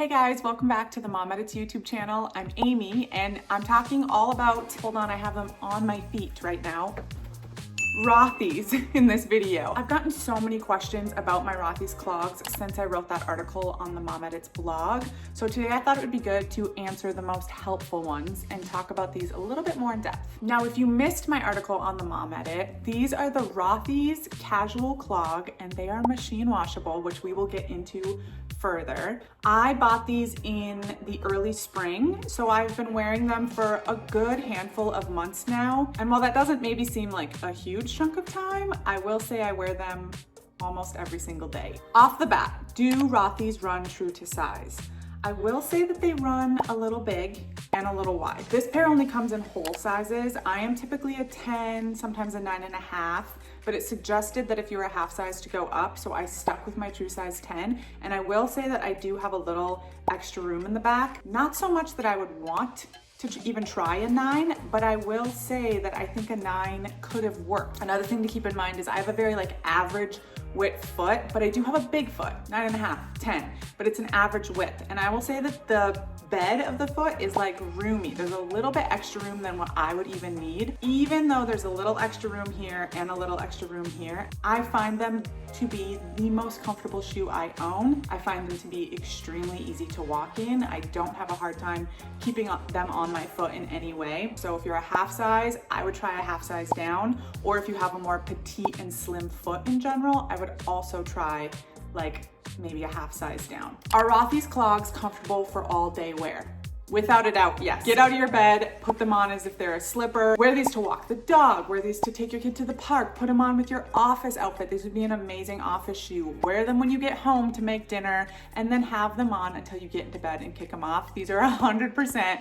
Hey guys, welcome back to the Mom Edits YouTube channel. I'm Amy and I'm talking all about, hold on, I have them on my feet right now, Rothy's in this video. I've gotten so many questions about my Rothy's clogs since I wrote that article on the Mom Edits blog. So today I thought it would be good to answer the most helpful ones and talk about these a little bit more in depth. Now, if you missed my article on the Mom Edit, these are the Rothy's casual clog and they are machine washable, which we will get into further. I bought these in the early spring, so I've been wearing them for a good handful of months now. And while that doesn't maybe seem like a huge chunk of time, I will say I wear them almost every single day. Off the bat, do Rothy's run true to size? I will say that they run a little big and a little wide. This pair only comes in whole sizes. I am typically a 10, sometimes a 9.5, but it suggested that if you were a half size to go up, so I stuck with my true size 10. And I will say that I do have a little extra room in the back. Not so much that I would want to even try a 9, but I will say that I think a 9 could have worked. Another thing to keep in mind is I have a very average width foot, but I do have a big foot, 9.5, 10, but it's an average width. And I will say that the bed of the foot is roomy. There's a little bit extra room than what I would even need. Even though there's a little extra room here and a little extra room here, I find them to be the most comfortable shoe I own. I find them to be extremely easy to walk in. I don't have a hard time keeping them on my foot in any way. So if you're a half size, I would try a half size down, or if you have a more petite and slim foot in general, I would also try maybe a half size down. Are Rothy's clogs comfortable for all day wear? Without a doubt, yes. Get out of your bed, put them on as if they're a slipper. Wear these to walk the dog, wear these to take your kid to the park, put them on with your office outfit. These would be an amazing office shoe. Wear them when you get home to make dinner, and then have them on until you get into bed and kick them off. These are 100%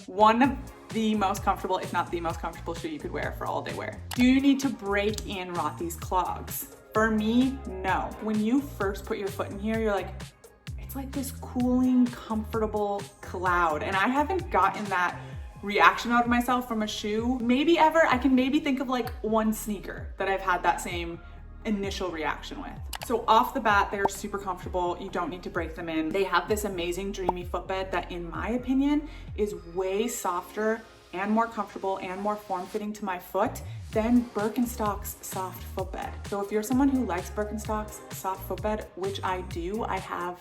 one of the most comfortable, if not the most comfortable shoe you could wear for all day wear. Do you need to break in Rothy's clogs? For me, no. When you first put your foot in here, you're like, it's like this cooling, comfortable cloud. And I haven't gotten that reaction out of myself from a shoe. Maybe ever. I can maybe think of one sneaker that I've had that same initial reaction with. So off the bat, they're super comfortable. You don't need to break them in. They have this amazing dreamy footbed that, in my opinion, is way softer and more comfortable and more form-fitting to my foot than Birkenstocks soft footbed. So if you're someone who likes Birkenstocks soft footbed, which I do, I have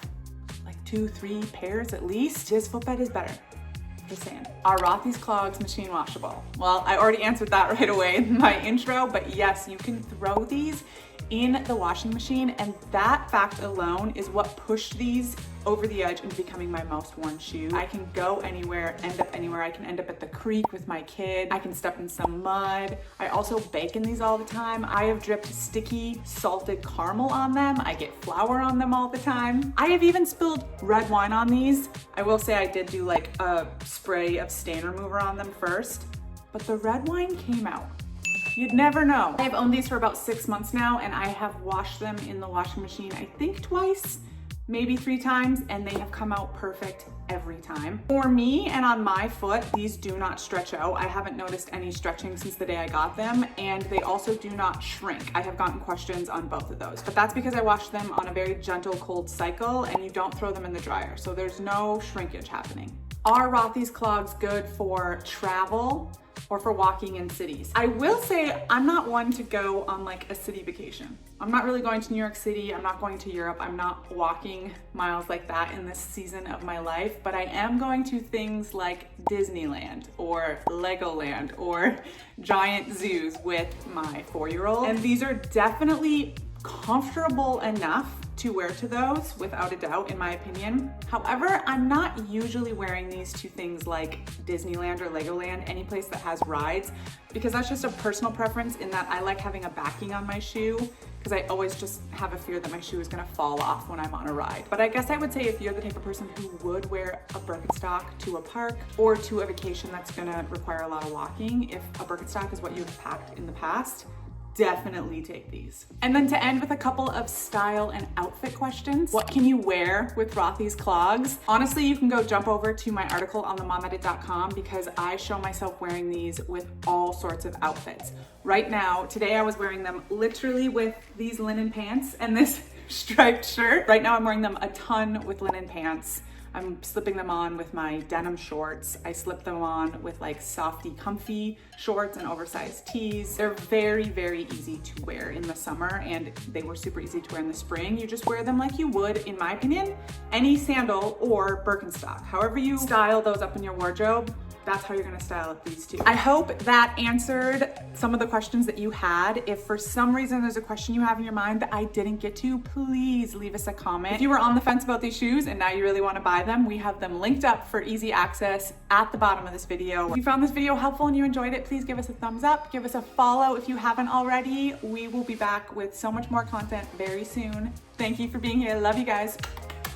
2-3 pairs at least, this footbed is better. Just saying. Are Rothy's clogs machine washable? Well, I already answered that right away in my intro, but yes, you can throw these in the washing machine, and that fact alone is what pushed these over the edge into becoming my most worn shoe. I can go anywhere, end up anywhere. I can end up at the creek with my kid. I can step in some mud. I also bake in these all the time. I have dripped sticky salted caramel on them. I get flour on them all the time. I have even spilled red wine on these. I will say I did do a spray of stain remover on them first, but the red wine came out. You'd never know. I've owned these for about 6 months now, and I have washed them in the washing machine, I think twice, maybe 3 times, and they have come out perfect every time. For me and on my foot, these do not stretch out. I haven't noticed any stretching since the day I got them, and they also do not shrink. I have gotten questions on both of those, but that's because I wash them on a very gentle cold cycle, and you don't throw them in the dryer, so there's no shrinkage happening. Are Rothy's clogs good for travel or for walking in cities? I will say I'm not one to go on a city vacation. I'm not really going to New York City. I'm not going to Europe. I'm not walking miles like that in this season of my life, but I am going to things like Disneyland or Legoland or giant zoos with my 4-year-old. And these are definitely comfortable enough to wear to those, without a doubt, in my opinion. However, I'm not usually wearing these to things like Disneyland or Legoland, any place that has rides, because that's just a personal preference in that I like having a backing on my shoe, because I always just have a fear that my shoe is gonna fall off when I'm on a ride. But I guess I would say if you're the type of person who would wear a Birkenstock to a park or to a vacation that's gonna require a lot of walking, if a Birkenstock is what you've packed in the past, definitely take these. And then to end with a couple of style and outfit questions. What can you wear with Rothy's clogs? Honestly, you can go jump over to my article on themomedit.com because I show myself wearing these with all sorts of outfits. Right now, today I was wearing them literally with these linen pants and this striped shirt. Right now I'm wearing them a ton with linen pants. I'm slipping them on with my denim shorts. I slip them on with like softy, comfy shorts and oversized tees. They're very, very easy to wear in the summer, and they were super easy to wear in the spring. You just wear them like you would, in my opinion, any sandal or Birkenstock. However you style those up in your wardrobe, that's how you're gonna style up these two. I hope that answered some of the questions that you had. If for some reason there's a question you have in your mind that I didn't get to, please leave us a comment. If you were on the fence about these shoes and now you really wanna buy them, we have them linked up for easy access at the bottom of this video. If you found this video helpful and you enjoyed it, please give us a thumbs up, give us a follow if you haven't already. We will be back with so much more content very soon. Thank you for being here. Love you guys.